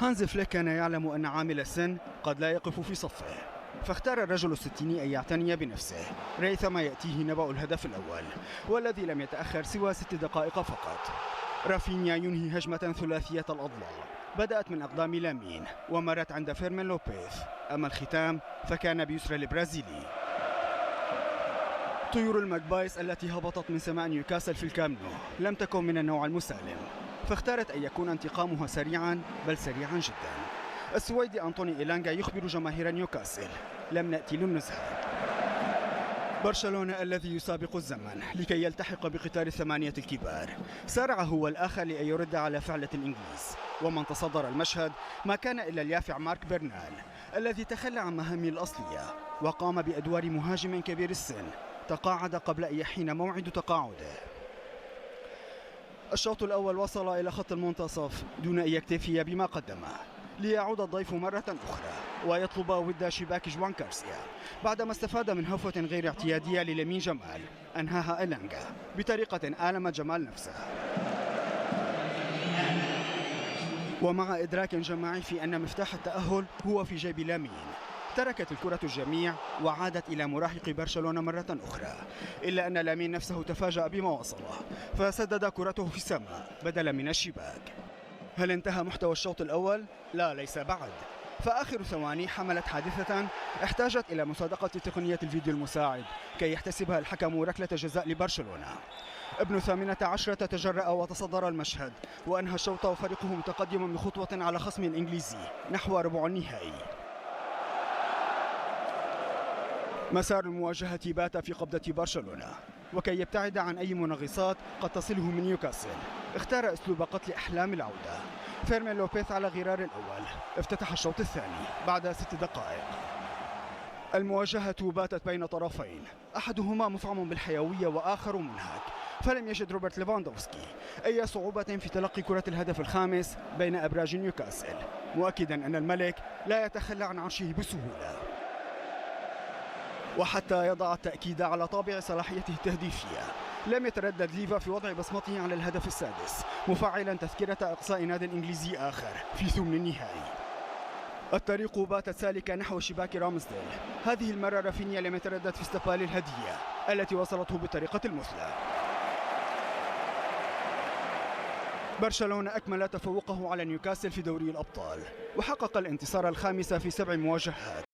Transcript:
هانز فليك كان يعلم أن عامل السن قد لا يقف في صفه، فاختار الرجل الستيني أن يعتني بنفسه ريثما يأتيه نبأ الهدف الأول، والذي لم يتأخر سوى 6 دقائق فقط. رافينيا ينهي هجمة ثلاثية الأضلاع بدأت من أقدام لامين ومرت عند فيرمين لوبيز، أما الختام فكان بيسرى البرازيلي. طيور الماكبايس التي هبطت من سماء نيوكاسل في الكامنو لم تكن من النوع المسالم، فاختارت أن يكون انتقامها سريعا، بل سريعا جدا. السويدي أنطوني إيلانغا يخبر جماهير نيوكاسل: لم نأتي للنزهة. برشلونة الذي يسابق الزمن لكي يلتحق بقطار الثمانية الكبار سارع هو الآخر لأن يرد على فعلة الإنجليز، ومن تصدر المشهد ما كان إلا اليافع مارك برنال الذي تخلى عن مهامه الأصلية وقام بأدوار مهاجم كبير السن تقاعد قبل أن يحين موعد تقاعده. الشوط الأول وصل إلى خط المنتصف دون أن يكتفي بما قدمه، ليعود الضيف مرة أخرى ويطلب ود شباك جوان كارسيا بعدما استفاد من هفوة غير اعتيادية للامين جمال أنهاها إيلانغا بطريقة آلمت جمال نفسه. ومع إدراك جماعي في أن مفتاح التأهل هو في جيب لامين، تركت الكرة الجميع وعادت إلى مراهق برشلونة مرة أخرى، إلا أن لامين نفسه تفاجأ بما وصله فسدد كرته في السماء بدلا من الشباك. هل انتهى محتوى الشوط الأول؟ لا، ليس بعد، فآخر ثواني حملت حادثة احتاجت إلى مصادقة تقنية الفيديو المساعد كي يحتسبها الحكم ركلة جزاء لبرشلونة. ابن 18 تجرأ وتصدر المشهد وأنهى الشوط وفريقه متقدم بخطوة على خصم الإنجليزي نحو ربع النهائي. مسار المواجهة بات في قبضة برشلونة، وكي يبتعد عن أي منغصات قد تصله من نيوكاسل اختار أسلوب قتل أحلام العودة. فيرمين لوبيز على غرار الأول افتتح الشوط الثاني بعد 6 دقائق. المواجهة باتت بين طرفين أحدهما مفعم بالحيوية وآخر منهك، فلم يجد روبرت ليفاندوفسكي أي صعوبة في تلقي كرة الهدف الخامس بين أبراج نيوكاسل، مؤكدا أن الملك لا يتخلى عن عرشه بسهولة. وحتى يضع التأكيد على طابع صلاحيته التهديفية لم يتردد ليفا في وضع بصمته على الهدف السادس، مفعلا تذكرة إقصاء ناد إنجليزي آخر في ثمن النهائي. الطريق باتت سالكة نحو شباك رامسديل، هذه المرة رافينيا لم يتردد في استقبال الهدية التي وصلته بالطريقة المثلى. برشلونة أكمل تفوقه على نيوكاسل في دوري الأبطال وحقق الانتصار الخامس في 7 مواجهات.